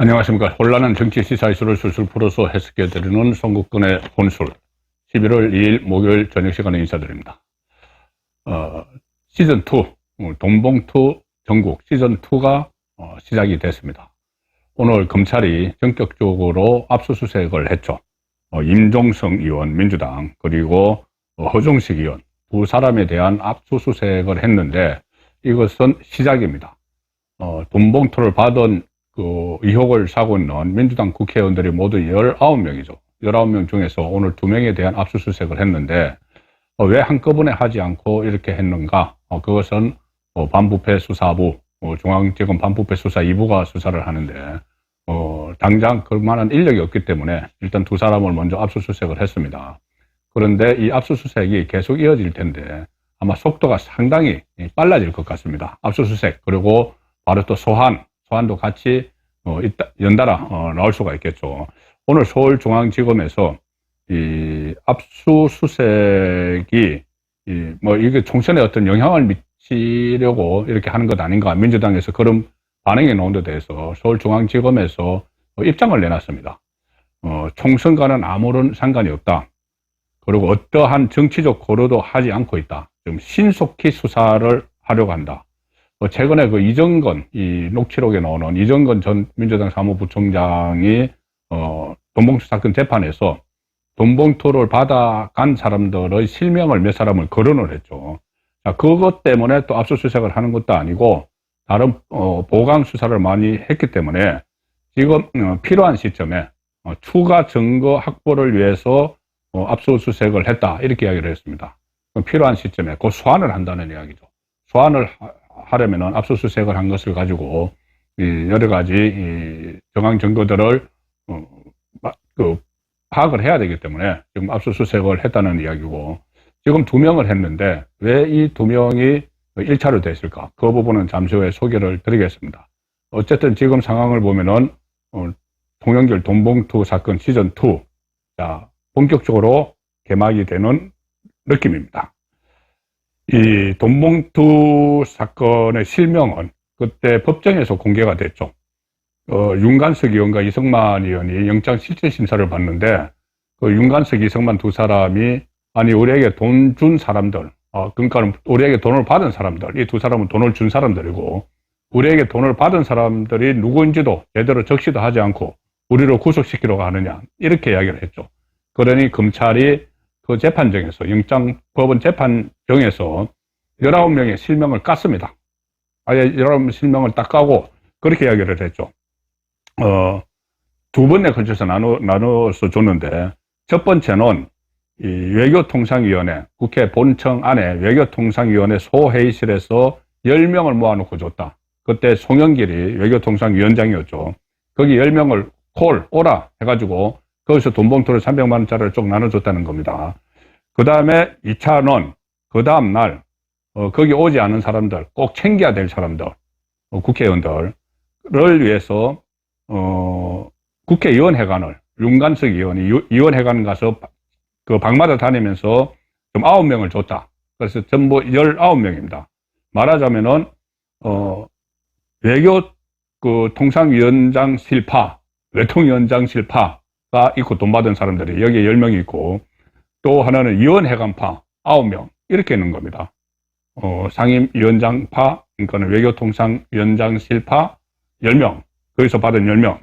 안녕하십니까. 혼란한 정치 시사 이슈를 술술 풀어서 해석해드리는 송국근의 혼술. 11월 2일 목요일 저녁 시간에 인사드립니다. 시즌2, 돈봉투 전국 시즌2가 시작이 됐습니다. 오늘 검찰이 전격적으로 압수수색을 했죠. 임종성 의원, 민주당, 그리고 허종식 의원, 두 사람에 대한 압수수색을 했는데 이것은 시작입니다. 돈봉투를 받은 의혹을 사고 있는 민주당 국회의원들이 모두 19명이죠. 19명 중에서 오늘 2명에 대한 압수수색을 했는데 왜 한꺼번에 하지 않고 이렇게 했는가? 그것은 반부패 수사부, 중앙지검 반부패 수사 2부가 수사를 하는데 당장 그만한 인력이 없기 때문에 일단 두 사람을 먼저 압수수색을 했습니다. 그런데 이 압수수색이 계속 이어질 텐데 아마 속도가 상당히 빨라질 것 같습니다. 압수수색 그리고 바로 또 소환도 같이 연달아 나올 수가 있겠죠. 오늘 서울중앙지검에서 이 압수수색이 이게 총선에 어떤 영향을 미치려고 이렇게 하는 것 아닌가, 민주당에서 그런 반응이 나온 데 대해서 서울중앙지검에서 입장을 내놨습니다. 총선과는 아무런 상관이 없다. 그리고 어떠한 정치적 고려도 하지 않고 있다. 좀 신속히 수사를 하려고 한다. 최근에 이정건, 이 녹취록에 나오는 이정건 전 민주당 사무부총장이, 돈봉투 사건 재판에서 돈봉투를 받아간 사람들의 실명을 몇 사람을 거론을 했죠. 자, 그것 때문에 또 압수수색을 하는 것도 아니고, 다른, 보강 수사를 많이 했기 때문에 지금, 필요한 시점에, 추가 증거 확보를 위해서, 압수수색을 했다. 이렇게 이야기를 했습니다. 필요한 시점에 곧 소환을 한다는 이야기죠. 소환을 하려면은 압수수색을 한 것을 가지고 여러 가지 정황 증거들을 파악을 해야 되기 때문에 지금 압수수색을 했다는 이야기고, 지금 2명을 했는데 왜 이 2명이 1차로 됐을까? 그 부분은 잠시 후에 소개를 드리겠습니다. 어쨌든 지금 상황을 보면은 송영길 돈봉투 사건 시즌2, 자, 본격적으로 개막이 되는 느낌입니다. 이 돈봉투 사건의 실명은 그때 법정에서 공개가 됐죠. 윤관석 의원과 이성만 의원이 영장 실질 심사를 받는데, 윤관석, 이성만 두 사람이, 아니, 우리에게 돈 준 사람들, 그러니까 우리에게 돈을 받은 사람들, 이 두 사람은 돈을 준 사람들이고, 우리에게 돈을 받은 사람들이 누구인지도 제대로 적시도 하지 않고 우리를 구속시키려고 하느냐, 이렇게 이야기를 했죠. 그러니 검찰이 그 재판정에서, 법원 재판정에서 19명의 실명을 깠습니다. 아예 19명 실명을 딱 까고 그렇게 이야기를 했죠. 2번에 걸쳐서 나눠서 줬는데, 첫 번째는 이 외교통상위원회, 국회 본청 안에 외교통상위원회 소회의실에서 10명을 모아놓고 줬다. 그때 송영길이 외교통상위원장이었죠. 거기 10명을 오라 해가지고 거기서 돈봉투를 300만 원짜리를 쭉 나눠줬다는 겁니다. 그 다음에 2차는 그 다음날 거기 오지 않은 사람들, 꼭 챙겨야 될 사람들, 국회의원들을 위해서 국회의원회관을, 윤관석 의원이 의원회관 가서 그 방마다 다니면서 좀 9명을 줬다. 그래서 전부 19명입니다. 말하자면은 외교 통상위원장 실파, 외통위원장 실파 가 있고 돈 받은 사람들이 여기에 10명이 있고, 또 하나는 위원회관파 9명 이렇게 있는 겁니다. 상임위원장파, 그러니까 외교통상위원장실파 10명, 거기서 받은 10명,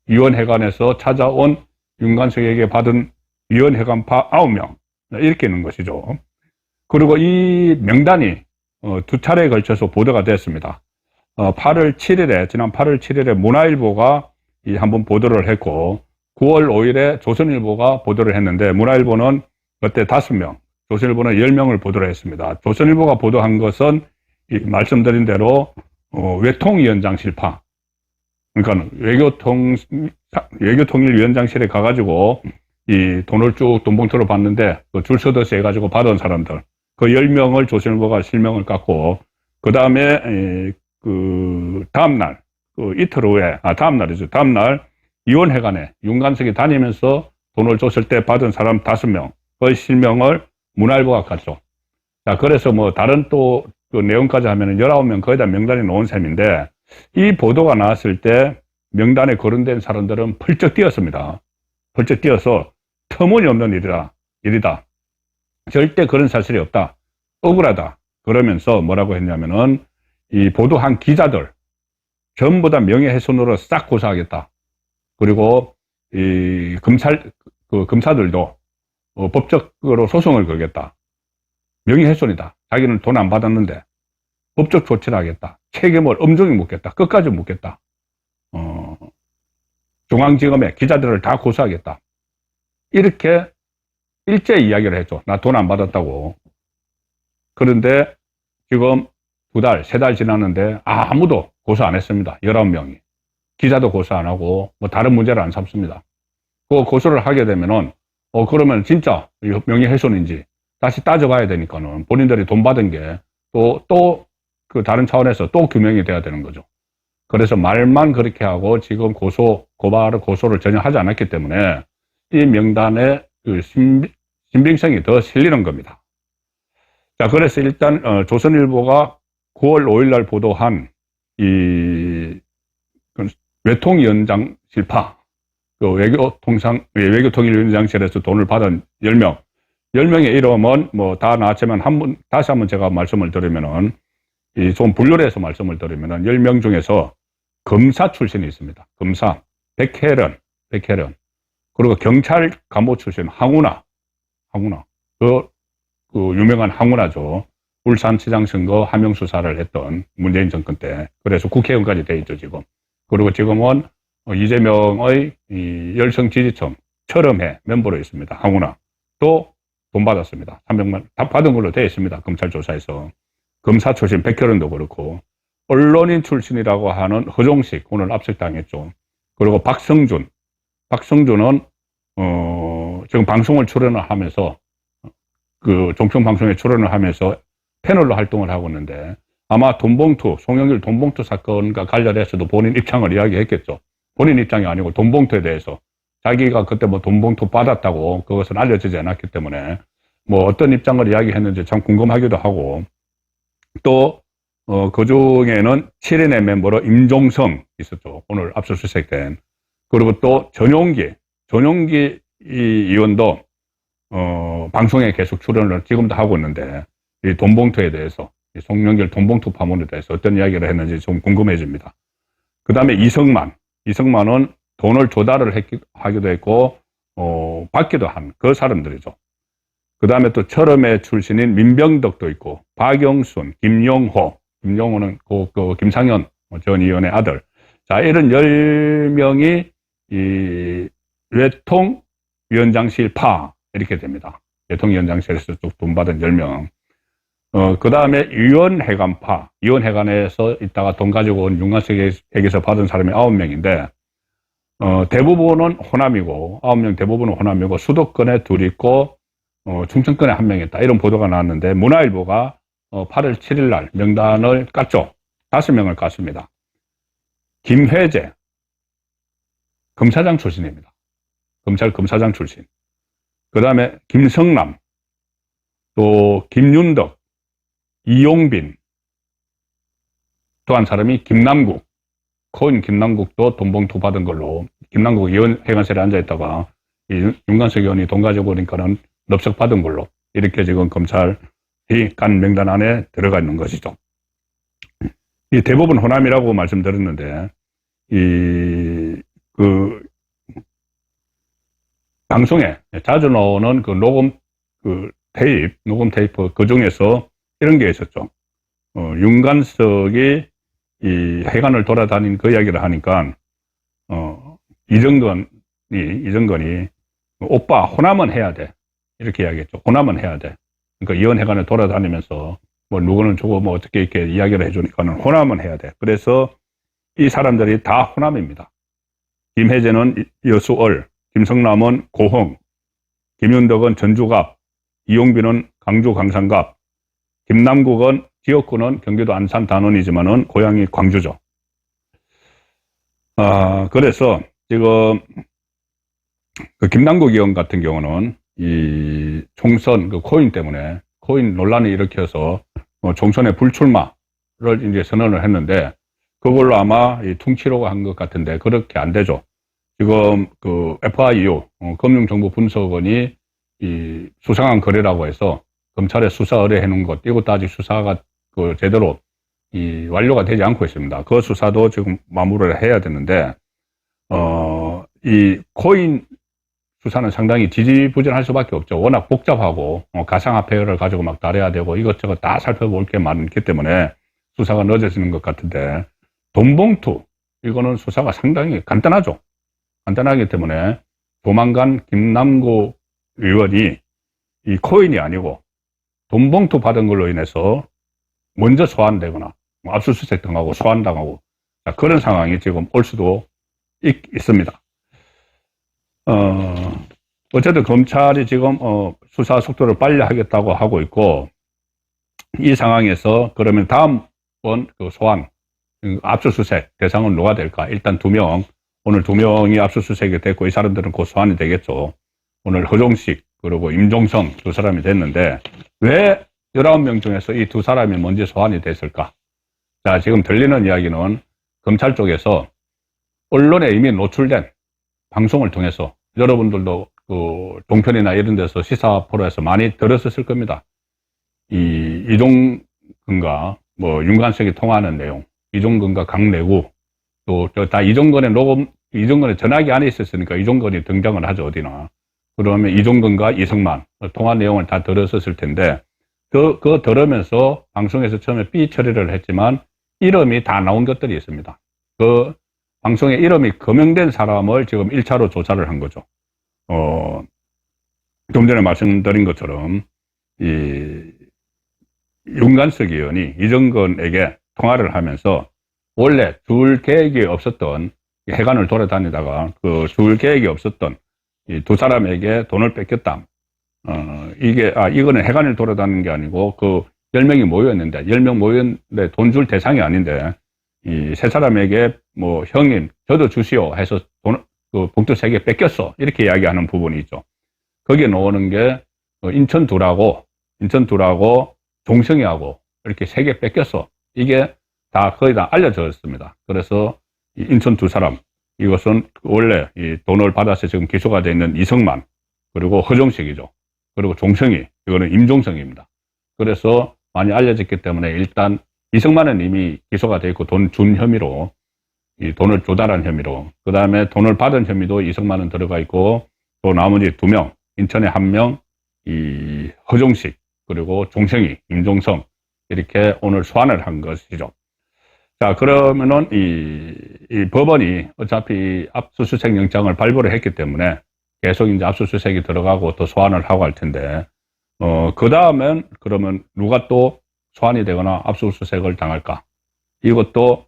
위원회관에서 찾아온 윤관석에게 받은 위원회관파 9명 이렇게 있는 것이죠. 그리고 이 명단이 2차례에 걸쳐서 보도가 됐습니다. 지난 8월 7일에 문화일보가 한번 보도를 했고, 9월 5일에 조선일보가 보도를 했는데, 문화일보는 그때 5명, 조선일보는 10명을 보도를 했습니다. 조선일보가 보도한 것은 말씀드린 대로 외통위원장 실파, 그러니까 외교통일위원장실에 가가지고 이 돈을 쭉 돈봉투로 받는데 줄 서듯이 해가지고 받은 사람들, 그 10명을 조선일보가 실명을 깎고, 그 다음에 다음날, 이틀 후에, 다음날 위원회관에 윤관석이 다니면서 돈을 줬을 때 받은 사람 5명, 그 실명을 문화일보가 깠죠. 자, 그래서 다른 또 그 내용까지 하면은 19명 거의 다 명단이 나온 셈인데, 이 보도가 나왔을 때 명단에 거론된 사람들은 펄쩍 뛰었습니다. 펄쩍 뛰어서 터무니없는 일이다. 절대 그런 사실이 없다. 억울하다. 그러면서 뭐라고 했냐면은 이 보도한 기자들 전부 다 명예훼손으로 싹 고소하겠다. 그리고 이 검사들도 법적으로 소송을 걸겠다. 명예훼손이다. 자기는 돈 안 받았는데 법적 조치를 하겠다. 책임을 엄중히 묻겠다. 끝까지 묻겠다. 중앙지검에 기자들을 다 고소하겠다. 이렇게 일제히 이야기를 했죠. 나 돈 안 받았다고. 그런데 지금 2달, 3달 지났는데 아무도 고소 안 했습니다. 19명이. 기자도 고소 안 하고 뭐 다른 문제를 안 삼습니다. 그 고소를 하게 되면은 그러면 진짜 명예훼손인지 다시 따져봐야 되니까는 본인들이 돈 받은 게 또 그 다른 차원에서 또 규명이 돼야 되는 거죠. 그래서 말만 그렇게 하고 지금 고소를 전혀 하지 않았기 때문에 이 명단의 그 신빙성이 더 실리는 겁니다. 자, 그래서 일단 조선일보가 9월 5일 날 보도한 이 외통위원장 실파, 그 외교통일위원장실에서 돈을 받은 10명의 이름은 뭐 다 나왔지만 다시 한번 제가 말씀을 드리면은 좀 분류를 해서 말씀을 드리면은 10명 중에서 검사 출신이 있습니다. 검사 백혜련, 그리고 경찰 간부 출신 황운하, 그 유명한 황운하죠. 울산시장 선거 하명 수사를 했던 문재인 정권 때. 그래서 국회의원까지 돼 있죠, 지금. 그리고 지금은 이재명의 열성 지지층 철험회 멤버로 있습니다. 황운하. 또 돈 받았습니다. 300만 다 받은 걸로 되어 있습니다. 검찰 조사에서. 검사 출신 백혜련도 그렇고, 언론인 출신이라고 하는 허종식, 오늘 압석당했죠. 그리고 박성준은 지금 방송을 출연을 하면서 그 종편방송에 출연을 하면서 패널로 활동을 하고 있는데 아마 송영길 돈봉투 사건과 관련해서도 본인 입장을 이야기했겠죠. 본인 입장이 아니고 돈봉투에 대해서 자기가 그때 뭐 돈봉투 받았다고 그것은 알려지지 않았기 때문에 뭐 어떤 입장을 이야기했는지 참 궁금하기도 하고, 또 그 중에는 7인의 멤버로 임종성 있었죠. 오늘 압수수색된. 그리고 또 전용기 의원도 방송에 계속 출연을 지금도 하고 있는데 이 돈봉투에 대해서, 이 송영길 돈봉투 파문에 대해서 어떤 이야기를 했는지 좀 궁금해집니다. 그 다음에 이성만은 돈을 조달을 하기도 했고 받기도 한 그 사람들이죠. 그 다음에 또 철험회 출신인 민병덕도 있고 박영순, 김용호는 그 김상현 전 의원의 아들. 자, 이런 10명이 이 외통위원장실파 이렇게 됩니다. 외통위원장실에서 쭉 돈 받은 10명. 그 다음에 위원회관에서 있다가 돈 가지고 온 윤관석에게서 받은 사람이 9명인데, 대부분은 호남이고, 9명 대부분은 호남이고, 수도권에 둘 있고, 충청권에 1명 있다. 이런 보도가 나왔는데, 문화일보가 8월 7일 날 명단을 깠죠. 5명을 깠습니다. 김회재, 검사장 출신입니다. 검찰 검사장 출신. 그 다음에 김성남, 또 김윤덕, 이용빈, 또 한 사람이 김남국, 코인 김남국도 돈봉투 받은 걸로, 김남국 의원 회관실에 앉아있다가 윤관석 의원이 돈 가지고 오니까는 넙석 받은 걸로, 이렇게 지금 검찰이 간 명단 안에 들어가 있는 것이죠. 이 대부분 호남이라고 말씀드렸는데, 방송에 자주 나오는 그 녹음 테이프, 그 중에서 이런 게 있었죠. 윤관석이 이 회관을 돌아다닌 그 이야기를 하니까, 이정건이, 오빠, 호남은 해야 돼. 이렇게 이야기했죠. 호남은 해야 돼. 그러니까 의원회관을 돌아다니면서, 뭐, 누구는 주고, 뭐, 어떻게 이렇게 이야기를 해주니까는 호남은 해야 돼. 그래서 이 사람들이 다 호남입니다. 김혜재는 여수얼, 김성남은 고흥, 김윤덕은 전주갑, 이용빈은 강주 강산갑, 김남국은 지역구는 경기도 안산 단원이지만은 고향이 광주죠. 그래서 지금 그 김남국 의원 같은 경우는 이 총선 그 코인 때문에 코인 논란을 일으켜서 총선에 불출마를 이제 선언을 했는데, 그걸로 아마 퉁치려고 한 것 같은데 그렇게 안 되죠. 지금 그 FIU 금융정보분석원이 이 수상한 거래라고 해서 검찰에 수사 의뢰해 놓은 것, 이것도 아직 수사가 그 제대로 완료가 되지 않고 있습니다. 그 수사도 지금 마무리를 해야 되는데 이 코인 수사는 상당히 지지부진할 수밖에 없죠. 워낙 복잡하고 가상화폐를 가지고 막 다뤄야 되고 이것저것 다 살펴볼 게 많기 때문에 수사가 늦어지는 것 같은데, 돈봉투 이거는 수사가 상당히 간단하죠. 간단하기 때문에 조만간 김남국 의원이 이 코인이 아니고 돈봉투 받은 걸로 인해서 먼저 소환되거나 압수수색 당하고 소환당하고 그런 상황이 지금 올 수도 있습니다. 어쨌든 검찰이 지금 수사 속도를 빨리 하겠다고 하고 있고, 이 상황에서 그러면 다음번 그 소환 압수수색 대상은 누가 될까? 일단 2명, 오늘 2명이 압수수색이 됐고 이 사람들은 곧 소환이 되겠죠. 오늘 허종식 그리고 임종성 2사람이 됐는데 왜 19명 중에서 이 2사람이 먼저 소환이 됐을까? 자, 지금 들리는 이야기는 검찰 쪽에서 언론에 이미 노출된 방송을 통해서, 여러분들도 그 종편이나 이런 데서 시사 프로에서 많이 들었을 겁니다. 이종근과 뭐 윤관석이 통화하는 내용, 이종근과 강내구, 또 다 이종근의 녹음, 이종근의 전화기 안에 있었으니까 이종근이 등장을 하죠, 어디나. 그러면 이종근과 이승만 통화 내용을 다 들었을 텐데, 그거 들으면서 방송에서 처음에 삐 처리를 했지만 이름이 다 나온 것들이 있습니다. 그 방송에 이름이 거명된 사람을 지금 1차로 조사를 한 거죠. 좀 전에 말씀드린 것처럼 윤관석 의원이 이정근에게 통화를 하면서 원래 줄 계획이 없었던, 해관을 돌아다니다가 그 줄 계획이 없었던 이 2사람에게 돈을 뺏겼다. 이거는 해관을 돌아다니는 게 아니고 그 10명이 모였는데, 10명 모였는데 돈 줄 대상이 아닌데, 이 3사람에게 뭐 형님 저도 주시오 해서 그 봉투 3개 뺏겼어, 이렇게 이야기하는 부분이 있죠. 거기에 나오는 게 인천 둘하고 종성이하고 이렇게 3개 뺏겼어, 이게 다 거의 다 알려졌습니다. 그래서 인천 2사람, 이것은 원래 이 돈을 받아서 지금 기소가 되어 있는 이승만, 그리고 허종식이죠. 그리고 종성이, 이거는 임종성입니다. 그래서 많이 알려졌기 때문에 일단 이승만은 이미 기소가 되어 있고 돈 준 혐의로, 이 돈을 조달한 혐의로, 그 다음에 돈을 받은 혐의도 이승만은 들어가 있고, 또 나머지 2명, 인천에 1명, 이 허종식, 그리고 종성이, 임종성, 이렇게 오늘 소환을 한 것이죠. 자, 그러면은 이 법원이 어차피 압수수색 영장을 발부를 했기 때문에 계속 이제 압수수색이 들어가고 또 소환을 하고 할 텐데, 그 다음엔 그러면 누가 또 소환이 되거나 압수수색을 당할까? 이것도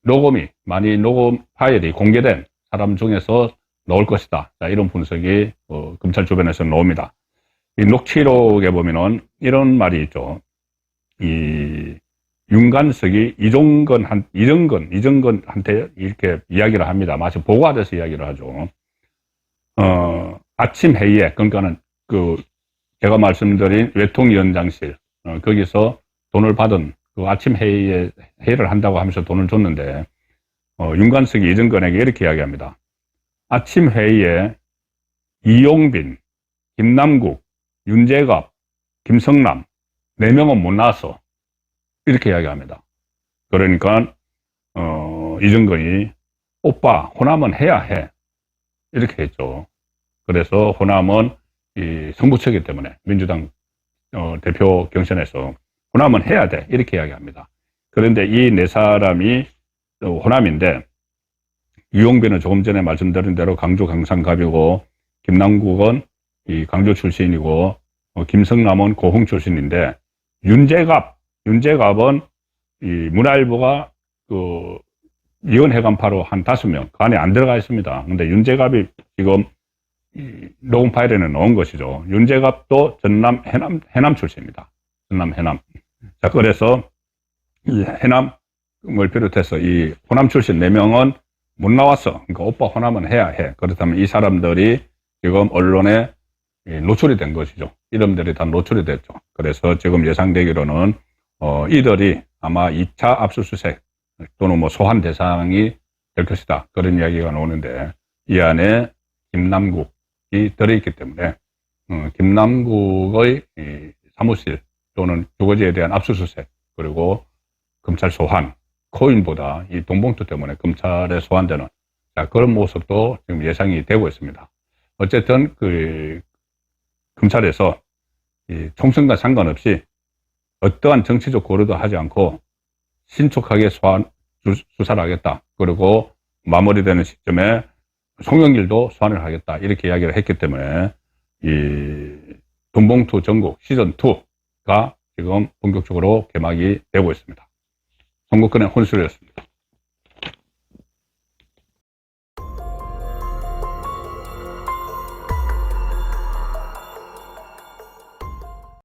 녹음이, 많이 녹음 파일이 공개된 사람 중에서 나올 것이다. 자, 이런 분석이 검찰 주변에서 나옵니다. 이 녹취록에 보면은 이런 말이 있죠. 이 윤관석이 이정근한테 이렇게 이야기를 합니다. 마치 보고하듯이 이야기를 하죠. 아침 회의에, 그러니까는 제가 말씀드린 외통위원장실, 거기서 돈을 받은 그 아침 회의를 한다고 하면서 돈을 줬는데, 윤관석이 이정근에게 이렇게 이야기합니다. 아침 회의에 이용빈, 김남국, 윤재갑, 김성남 4명은 못 나왔어, 이렇게 이야기합니다. 그러니까 이정근이 오빠 호남은 해야 해, 이렇게 했죠. 그래서 호남은 이 승부처이기 때문에 민주당 대표 경선에서 호남은 해야 돼, 이렇게 이야기합니다. 그런데 이 4사람이 호남인데, 이용빈은 조금 전에 말씀드린 대로 강주 강산갑이고, 김남국은 이 강주 출신이고, 김성남은 고흥 출신인데, 윤재갑은 이 문화일보가 그 이원회관파로 한 5명 그 안에 안 들어가 있습니다. 근데 윤재갑이 지금 녹음 파일에는 넣은 것이죠. 윤재갑도 전남 해남 출신입니다. 전남 해남. 자, 그래서 이 해남을 비롯해서 이 호남 출신 4명은 못 나왔어. 그러니까 오빠 호남은 해야 해. 그렇다면 이 사람들이 지금 언론에 노출이 된 것이죠. 이름들이 다 노출이 됐죠. 그래서 지금 예상되기로는 이들이 아마 2차 압수수색 또는 뭐 소환 대상이 될 것이다. 그런 이야기가 나오는데 이 안에 김남국이 들어있기 때문에 김남국의 사무실 또는 주거지에 대한 압수수색 그리고 검찰 소환, 코인보다 이 돈봉투 때문에 검찰에 소환되는 그런 모습도 지금 예상이 되고 있습니다. 어쨌든 검찰에서 이 총선과 상관없이 어떠한 정치적 고려도 하지 않고 신속하게 수사를 하겠다. 그리고 마무리되는 시점에 송영길도 소환을 하겠다. 이렇게 이야기를 했기 때문에 이 돈봉투 전국 시즌2가 지금 본격적으로 개막이 되고 있습니다. 송국근의 혼술이었습니다.